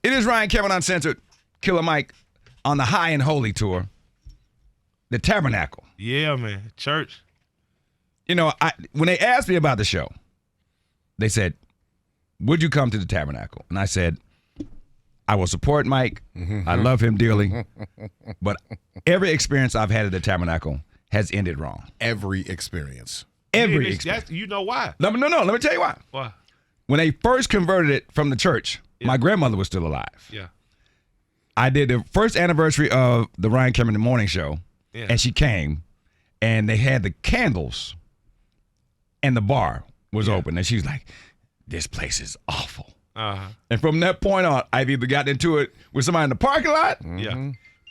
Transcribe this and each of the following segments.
It is Ryan Kevin Uncensored, Killer Mike on the High and Holy Tour, the Tabernacle. Yeah, man. Church. You know, when they asked me about the show, they said, would you come to the Tabernacle? And I said, I will support Mike. I love him dearly. But every experience I've had at the Tabernacle has ended wrong. Every experience. Every experience. You know why? No. Let me tell you why. Why? When they first converted it from the church, my grandmother was still alive. Yeah. I did the first anniversary of the Ryan Kevin in the Morning Show, and she came, and they had the candles, and the bar was open, and she was like, this place is awful. And from that point on, I've either gotten into it with somebody in the parking lot,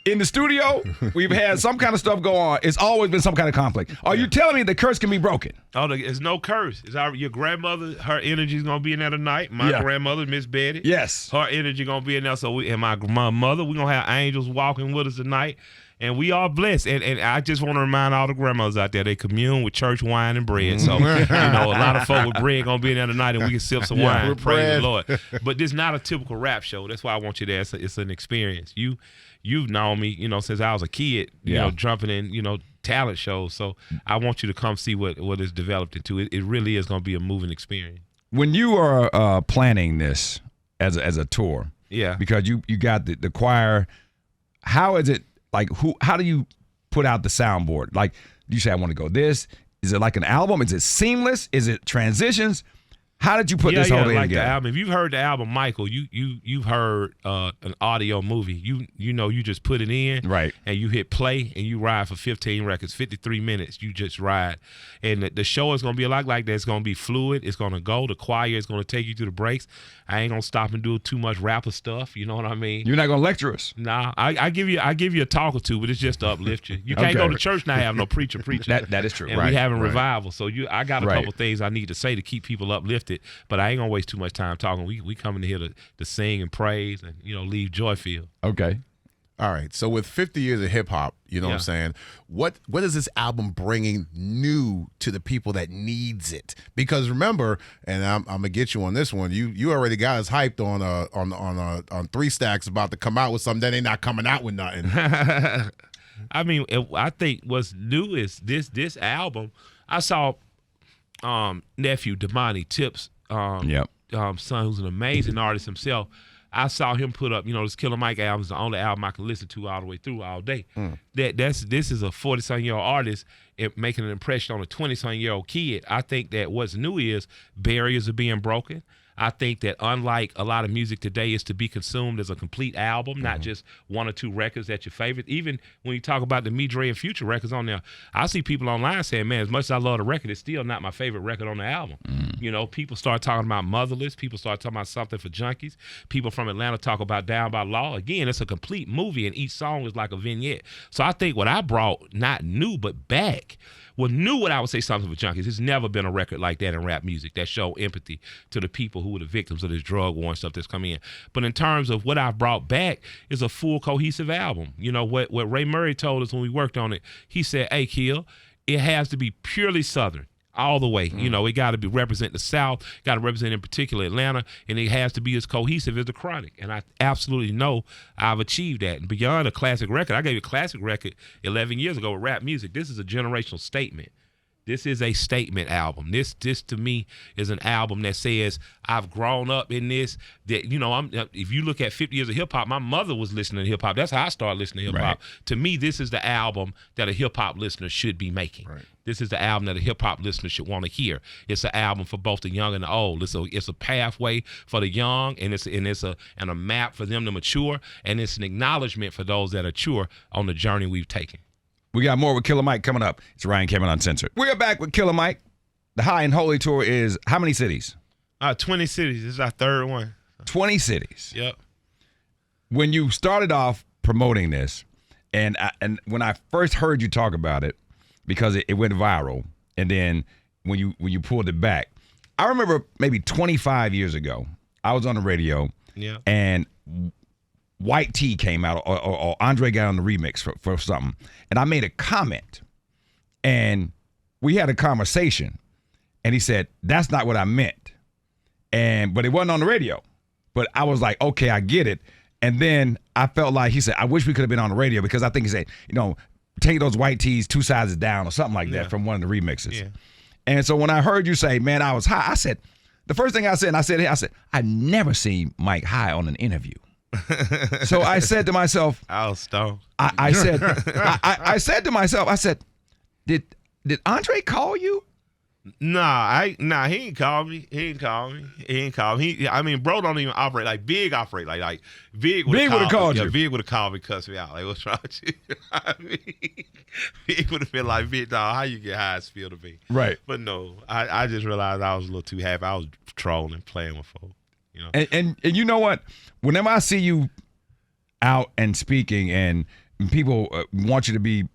in the studio, we've had some kind of stuff go on. It's always been some kind of conflict. Are you telling me the curse can be broken? Oh, there's no curse. Your grandmother, her energy's going to be in there tonight. My grandmother, Miss Betty. Yes. Her energy going to be in there. So and my mother, we're going to have angels walking with us tonight. And we are blessed. And I just want to remind all the grandmothers out there, they commune with church wine and bread. So, a lot of folk with bread going to be in there tonight, and we can sip some wine and praise the Lord. But this is not a typical rap show. That's why I want you there. It's an experience. You've known me, since I was a kid, jumping in, talent shows. So I want you to come see what it's developed into. It really is going to be a moving experience. When you are planning this as a tour, because you got the choir, how is it? Like, how do you put out the soundboard? Like, you say, I want to go this. Is it like an album? Is it seamless? Is it transitions? How did you put this whole thing like together? The album. If you've heard the album, Michael, you've heard an audio movie. You just put it in, right, and you hit play, and you ride for 15 records, 53 minutes. You just ride, and the show is going to be a lot like that. It's going to be fluid. It's going to go. The choir is going to take you through the breaks. I ain't gonna stop and do too much rapper stuff. You know what I mean? You're not gonna lecture us. Nah, I give you a talk or two, but it's just to uplift you. You can't go to church now have no preacher preaching. That is true. And we having revival, so I got a couple things I need to say to keep people uplifted. But I ain't gonna waste too much time talking. We coming here to sing and praise and leave joy filled. Okay. All right. So with 50 years of hip hop, you know what I'm saying? What is this album bringing new to the people that needs it? Because remember, and I'm gonna get you on this one. You already got us hyped on 3 Stacks about to come out with something. Then they not coming out with nothing. I mean, I think what's new is this album. I saw nephew Damani Tips, son, who's an amazing artist himself. I saw him put up, this Killer Mike album is the only album I can listen to all the way through all day. This is a 40-something-year-old artist making an impression on a 20-something-year-old kid. I think that what's new is barriers are being broken. I think that unlike a lot of music today is to be consumed as a complete album, not just 1 or 2 records that your favorite. Even when you talk about the Me, Dre, and Future records on there, I see people online saying, man, as much as I love the record, it's still not my favorite record on the album. People start talking about Motherless. People start talking about Something for Junkies. People from Atlanta talk about Down by Law. Again, it's a complete movie, and each song is like a vignette. So I think what I brought, not new, but back, well, new what I would say Something for Junkies. There's never been a record like that in rap music that show empathy to the people who were the victims of this drug war and stuff that's come in. But in terms of what I've brought back is a full cohesive album. What Ray Murray told us when we worked on it, he said, hey, Kill, it has to be purely Southern. All the way. It got to be represent the South, got to represent in particular Atlanta, and it has to be as cohesive as the Chronic. And I absolutely know I've achieved that. And beyond a classic record, I gave you a classic record 11 years ago with rap music. This is a generational statement. This is a statement album. This to me is an album that says I've grown up in this. That if you look at 50 years of hip hop, my mother was listening to hip hop. That's how I started listening to hip hop. Right. To me, this is the album that a hip hop listener should be making. Right. This is the album that a hip hop listener should want to hear. It's an album for both the young and the old. It's a pathway for the young, and it's a map for them to mature, and it's an acknowledgement for those that are mature on the journey we've taken. We got more with Killer Mike coming up. It's Ryan Kevin Uncensored. We are back with Killer Mike. The High and Holy Tour is how many cities? 20 cities. This is our 3rd one. 20 cities. Yep. When you started off promoting this, and when I first heard you talk about it, because it went viral, and then when you pulled it back, I remember maybe 25 years ago, I was on the radio, and White Tea came out, or Andre got on the remix for something, and I made a comment, and we had a conversation, and he said, that's not what I meant, but it wasn't on the radio. but I was like, okay, I get it. And then I felt like he said, I wish we could have been on the radio because I think he said, take those white tees 2 sizes down or something like that from one of the remixes. Yeah. And so when I heard you say, man, I was high, I said, the first thing I said, I never seen Mike high on an interview. So I said to myself, I was stoned. I said to myself, I said, did Andre call you? Nah, he ain't called me. I mean, bro don't even operate like Big operate like Big would have called you. Yeah, Big would have called me, cussed me out. Like, what's wrong with you? I mean, Big would have been like, Big dog, how you get high as feel to me? Right. But no, I just realized I was a little too happy. I was trolling, playing with folks. And you know what? Whenever I see you out and speaking and people want you to be,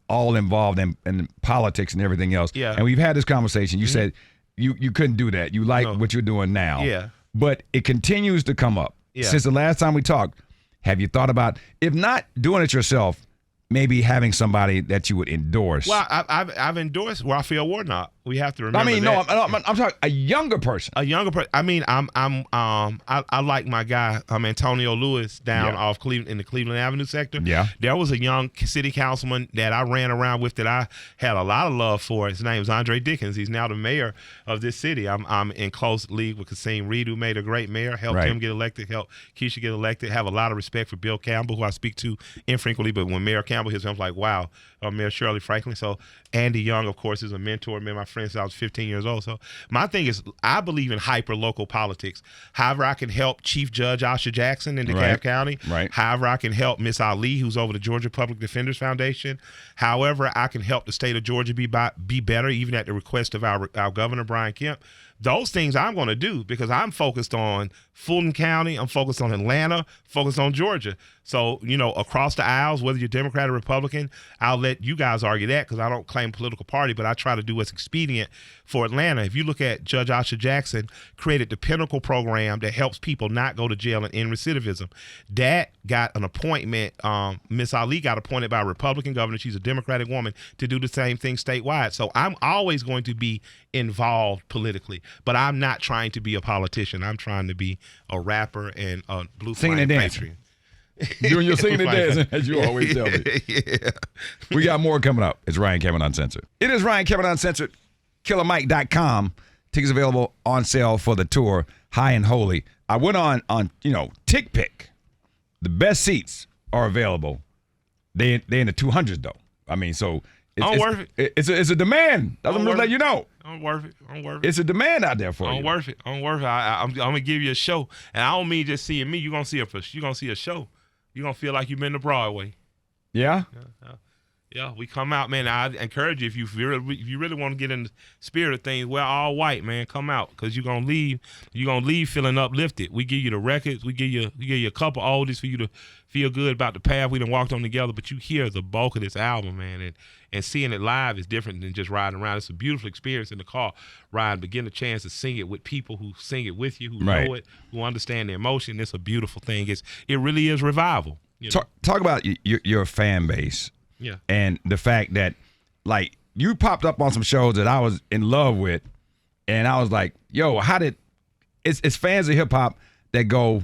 all involved in politics and everything else. Yeah. And we've had this conversation. You said you couldn't do that. You like what you're doing now. Yeah. But it continues to come up. Yeah. Since the last time we talked, have you thought about, if not doing it yourself, maybe having somebody that you would endorse? Well, I've endorsed Raphael Warnock. We have to remember. I mean, that. no, I'm talking a younger person. A younger person. I mean, I like my guy, Antonio Lewis down off Cleveland in the Cleveland Avenue sector. Yeah. There was a young city councilman that I ran around with that I had a lot of love for. His name is Andre Dickens. He's now the mayor of this city. I'm in close league with Kasim Reed, who made a great mayor, helped him get elected, helped Keisha get elected. Have a lot of respect for Bill Campbell, who I speak to infrequently, but when Mayor Campbell hits him, I'm like, wow. Mayor Shirley Franklin. So Andy Young, of course, is a mentor. Me and my friend since I was 15 years old. So my thing is, I believe in hyper-local politics. However, I can help Chief Judge Asha Jackson in DeKalb County. Right. However, I can help Miss Ali, who's over the Georgia Public Defenders Foundation. However, I can help the state of Georgia be better, even at the request of our governor, Brian Kemp. Those things I'm going to do because I'm focused on Fulton County, I'm focused on Atlanta, focused on Georgia. So, across the aisles, whether you're Democrat or Republican, I'll let you guys argue that because I don't claim political party, but I try to do what's expedient for Atlanta. If you look at Judge Asha Jackson, created the Pinnacle program that helps people not go to jail and end recidivism. That got an appointment. Miss Ali got appointed by a Republican governor. She's a Democratic woman to do the same thing statewide. So I'm always going to be involved politically, but I'm not trying to be a politician. I'm trying to be a rapper and a blue singing and dancing. Doing your singing and dancing, as you always tell me. Yeah. We got more coming up. It's Ryan Kevin Uncensored. It is Ryan Kevin Uncensored. KillerMike.com. Tickets available on sale for the tour, High and Holy. I went on TickPick. The best seats are available. They in the 200s though. I mean, so it's worth it. It's a demand. I'm gonna let you know. I'm worth it. It's a demand out there for you. I'm worth it. I'm gonna give you a show, and I don't mean just seeing me. You're gonna see a show. You're gonna feel like you've been to Broadway. Yeah. Yeah, we come out, man. I encourage you if you really want to get in the spirit of things, wear all white, man. Come out because you're gonna leave feeling uplifted. We give you the records, we give you a couple oldies for you to feel good about the path we done walked on together. But you hear the bulk of this album, man, and seeing it live is different than just riding around. It's a beautiful experience in the car riding, but getting a chance to sing it with people who sing it with you, who know it, who understand the emotion. It's a beautiful thing. It really is revival. Talk about your fan base. Yeah. And the fact that, like, you popped up on some shows that I was in love with, and I was like, yo, it's fans of hip-hop that go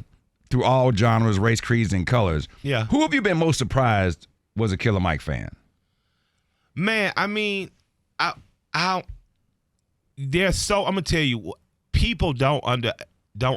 through all genres, race, creeds, and colors. Yeah. Who have you been most surprised was a Killer Mike fan? Man, I mean, I'm gonna tell you, people don't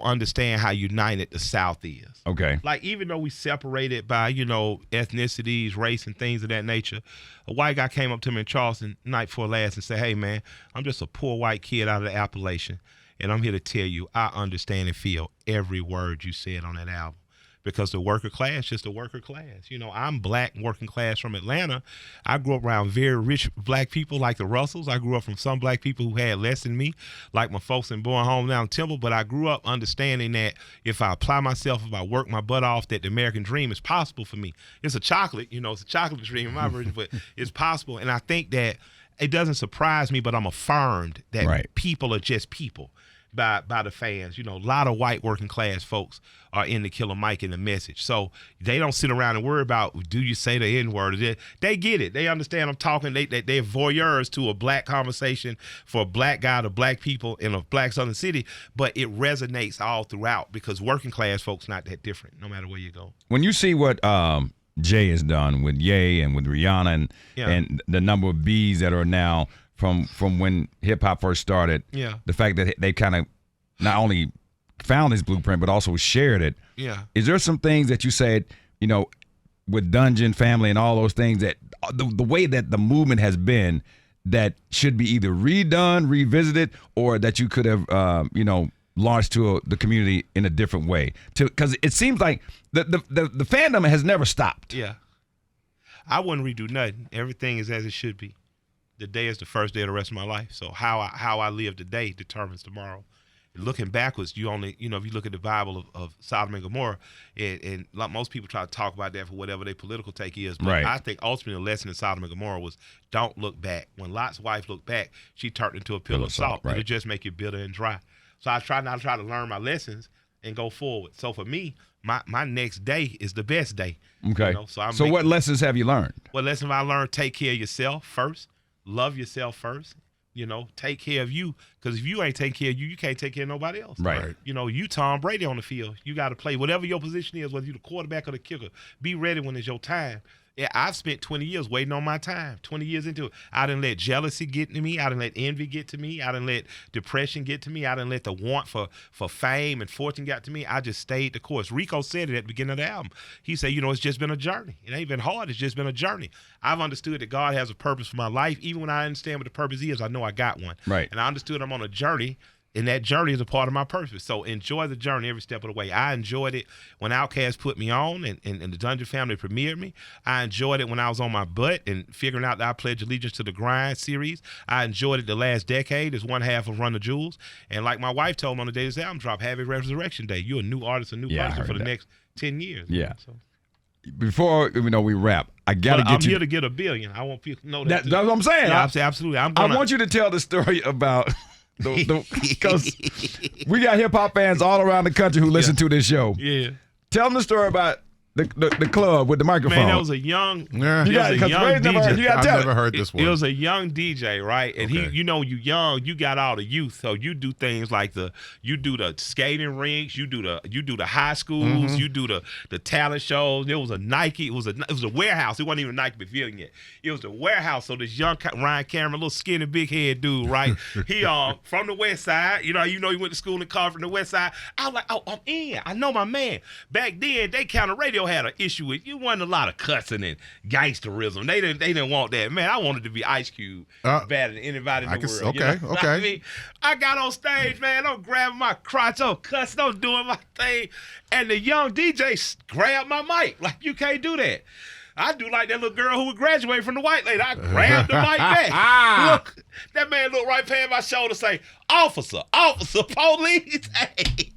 understand how united the South is. Okay. Like, even though we separated by, ethnicities, race, and things of that nature, a white guy came up to me in Charleston night before last and said, hey, man, I'm just a poor white kid out of the Appalachian, and I'm here to tell you I understand and feel every word you said on that album. Because the worker class, just the worker class. I'm black working class from Atlanta. I grew up around very rich black people like the Russells. I grew up from some black people who had less than me, like my folks in Bowen Home down Temple. But I grew up understanding that if I apply myself, if I work my butt off, that the American dream is possible for me. It's a chocolate, it's a chocolate dream in my version, but it's possible. And I think that it doesn't surprise me, but I'm affirmed that people are just people. by the fans. You know, a lot of white working class folks are into Killer Mike and the message. So they don't sit around and worry about, do you say the N-word? They get it. They understand I'm talking. They're voyeurs to a black conversation for a black guy to black people in a black southern city, but it resonates all throughout because working class folks not that different no matter where you go. When you see what Jay has done with Ye and with Rihanna and the number of B's that are now from when hip hop first started, the fact that they kind of not only found his blueprint but also shared it. Is there some things that you said, you know, with Dungeon Family and all those things that the way that the movement has been that should be either redone, revisited, or that you could have, launched to the community in a different way? Because it seems like the fandom has never stopped. Yeah. I wouldn't redo nothing. Everything is as it should be. The day is the first day of the rest of my life. So how I live today determines tomorrow. Looking backwards, you only, if you look at the Bible of Sodom and Gomorrah, and like most people try to talk about that for whatever their political take is, but I think ultimately the lesson in Sodom and Gomorrah was don't look back. When Lot's wife looked back, she turned into a pillar of salt. Right. It'll just make you bitter and dry. So I try to learn my lessons and go forward. So for me, my next day is the best day. Okay. So what lessons have you learned? What lessons have I learned? Take care of yourself first. Love yourself first. Take care of you, because if you ain't take care of you, you can't take care of nobody else. Right. You Tom Brady on the field. You got to play whatever your position is, whether you're the quarterback or the kicker. Be ready when it's your time. Yeah, I've spent 20 years waiting on my time, 20 years into it. I didn't let jealousy get to me. I didn't let envy get to me. I didn't let depression get to me. I didn't let the want for fame and fortune get to me. I just stayed the course. Rico said it at the beginning of the album. He said, it's just been a journey. It ain't been hard. It's just been a journey. I've understood that God has a purpose for my life. Even when I understand what the purpose is, I know I got one. Right. And I understood I'm on a journey. And that journey is a part of my purpose. So enjoy the journey every step of the way. I enjoyed it when Outkast put me on and the Dungeon Family premiered me. I enjoyed it when I was on my butt and figuring out that I pledge allegiance to the Grind series. I enjoyed it the last decade as one half of Run the Jewels. And like my wife told me on the day this album drop, Happy Resurrection Day. You're a new artist, a new person for the next 10 years. Yeah. Man, so. Before we wrap, I gotta get I'm here to get $1 billion. I want people to know that. That's what I'm saying. Yeah, absolutely. I want you to tell the story about because we got hip hop fans all around the country who listen to this show. Yeah. Tell them the story about the club with the microphone. Man, that was a young, yeah. DJ. I've never heard this one. It was a young DJ, right? And he, you young, you got all the youth, so you do things like you do the skating rinks, you do the high schools, you do the talent shows. It was a Nike, it was a warehouse. It wasn't even a Nike pavilion yet. It was a warehouse. So this young Ryan Cameron, little skinny, big head dude, right? He from the West Side. He went to school in Carver from the West Side. I was like, oh, I'm in. I know my man. Back then, they kind of radio had an issue with you. Wasn't a lot of cussing and gangsterism. They didn't want that. Man, I wanted to be Ice Cube better than anybody in the world. Okay. I mean, I got on stage, man. I'm grabbing my crotch, I'm cussing, I'm doing my thing, and the young DJ grabbed my mic. Like, you can't do that. I do like that little girl who would graduate from the white lady. I grabbed the mic back. Look, that man looked right past my shoulder, say, officer, police.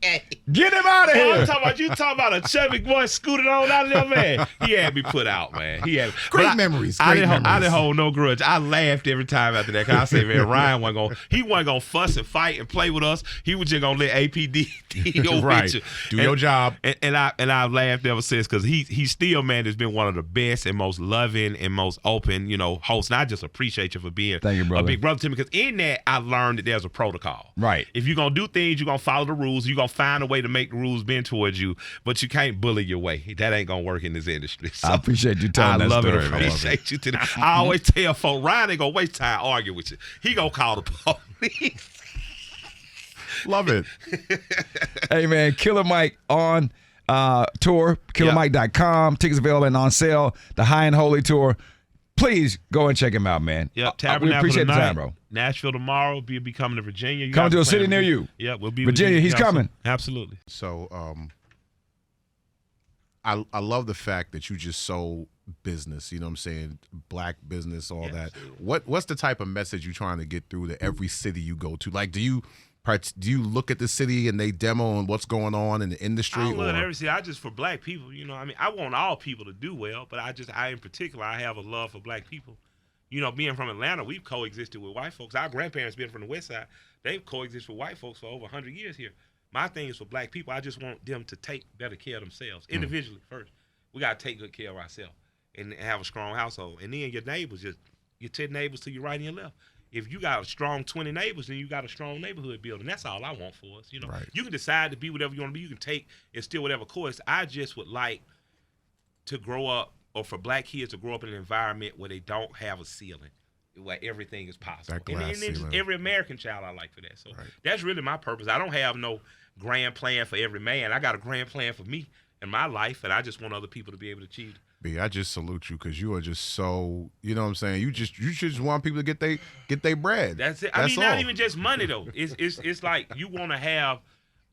Hey. Get him out of here. You talking about a chubby boy scooted on out of there, man. He had me put out, man. Great memories. I didn't hold no grudge. I laughed every time after that. Cause I said, man, Ryan wasn't gonna fuss and fight and play with us. He was just gonna let APD deal with you. Do your job. And I've laughed ever since, because he's still, man, has been one of the best and most loving and most open, hosts. And I just appreciate you for being a big brother to me, because in that I learned that there's a protocol. Right. If you're gonna do things, you're gonna follow the rules. You're gonna find a way to make the rules bend towards you, but you can't bully your way. That ain't gonna work in this industry. So I appreciate you telling that story. I appreciate you today. I always tell folks, Ryan ain't gonna waste time arguing with you. He gonna call the police. Love it. Hey, man, Killer Mike on tour, killermike.com. Tickets available and on sale. The High and Holy tour. Please go and check him out, man. Yep, We appreciate tonight, the time, bro. Nashville tomorrow. We'll be coming to Virginia. Coming to a city near you. Yeah, we'll be Virginia. He's coming. Absolutely. So, I love the fact that you just sold business. You know what I'm saying? Black business, all that. Absolutely. What's the type of message you're trying to get through to every city you go to? Like, do you look at the city and they demo and what's going on in the industry? I love every city. For black people, I want all people to do well, but I in particular, I have a love for black people. You know, being from Atlanta, we've coexisted with white folks. Our grandparents being from the West Side, they've coexisted with white folks for over 100 years here. My thing is for black people, I just want them to take better care of themselves individually first. We got to take good care of ourselves and have a strong household. And then your neighbors, just your 10 neighbors to your right and your left. If you got a strong 20 neighbors, then you got a strong neighborhood building. That's all I want for us. You know, Right. You can decide to be whatever you want to be. You can take and steal whatever course. I just would like to grow up, or for black kids to grow up in an environment where they don't have a ceiling, where everything is possible. That glass and then just ceiling. every American child I like for that. So Right. that's really my purpose. I don't have no grand plan for every man. I got a grand plan for me and my life, and I just want other people to be able to achieve it. B, I just salute you because you are just so, you know what I'm saying? You just want people to get they bread. That's it. That's I mean, not all. even just money though. It's like you want to have.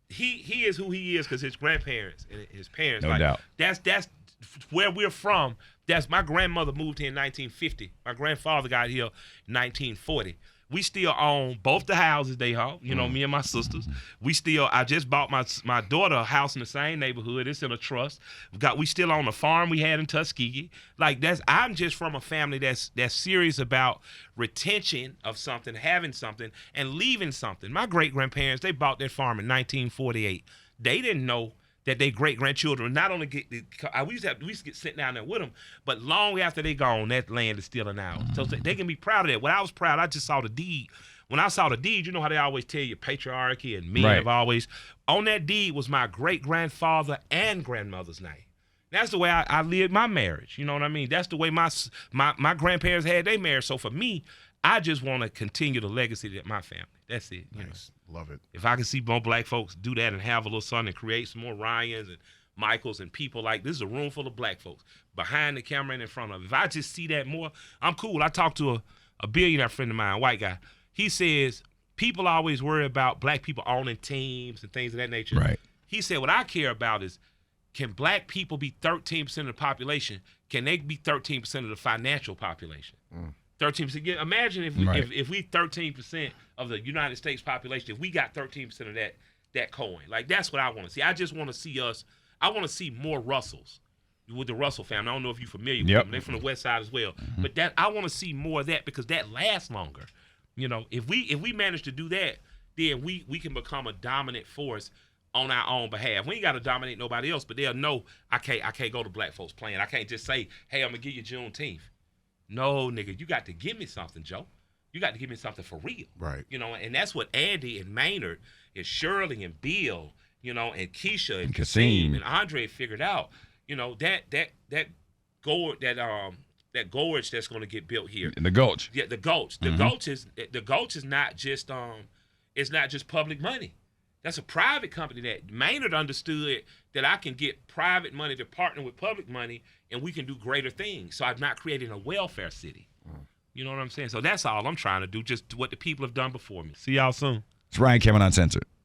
He is who he is because his grandparents and his parents. No like, doubt. That's where we're from. That's my grandmother moved here in 1950. My grandfather got here in 1940. We still own both the houses they own. You know, me and my sisters. I just bought my daughter a house in the same neighborhood. It's in a trust. We still own a farm we had in Tuskegee. Like I'm just from a family that's serious about retention of something, having something, and leaving something. My great grandparents, they bought that farm in 1948. They didn't know that their great grandchildren not only we used to get sent down there with them, but long after they gone, that land is still in ours. So they can be proud of that. When I was proud, I just saw the deed. When I saw the deed, you know how they always tell you patriarchy and men Right. have always. On that deed was my great grandfather and grandmother's name. That's the way I lived my marriage. You know what I mean? That's the way my grandparents had their marriage. So for me, I just want to continue the legacy of my family. That's it. You know? Nice. Love it. If I can see more black folks do that and have a little son and create some more Ryans and Michaels and people like this is a room full of black folks behind the camera and in front of it. If I just see that more, I'm cool. I talked to a billionaire friend of mine, a white guy. He says people always worry about black people owning teams and things of that nature. Right. He said what I care about is, can black people be 13% of the population? Can they be 13% of the financial population? 13%. Yeah, imagine if Right. if we 13% of the United States population, if we got 13% of that coin, like that's what I want to see. I just want to see us. I want to see more Russells with the Russell family. I don't know if you're familiar with Yep. them. They're from the West Side as well. But that I want to see more of that because that lasts longer. You know, if we manage to do that, then we can become a dominant force on our own behalf. We ain't got to dominate nobody else, but they'll know I can't go to black folks playing. I can't just say, hey, I'm gonna give you Juneteenth. No, nigga, you got to give me something, Joe. You got to give me something for real. Right. You know, and that's what Andy and Maynard and Shirley and Bill, you know, and Keisha and Kasim and Andre figured out, you know, that gorge that's going to get built here. In the Gulch. Yeah, the Gulch. The Gulch is not just it's not just public money. That's a private company that Maynard understood that I can get private money to partner with public money and we can do greater things. So I'm not creating a welfare city. You know what I'm saying? So that's all I'm trying to do, just what the people have done before me. See y'all soon. It's Ryan Kevin Uncensored.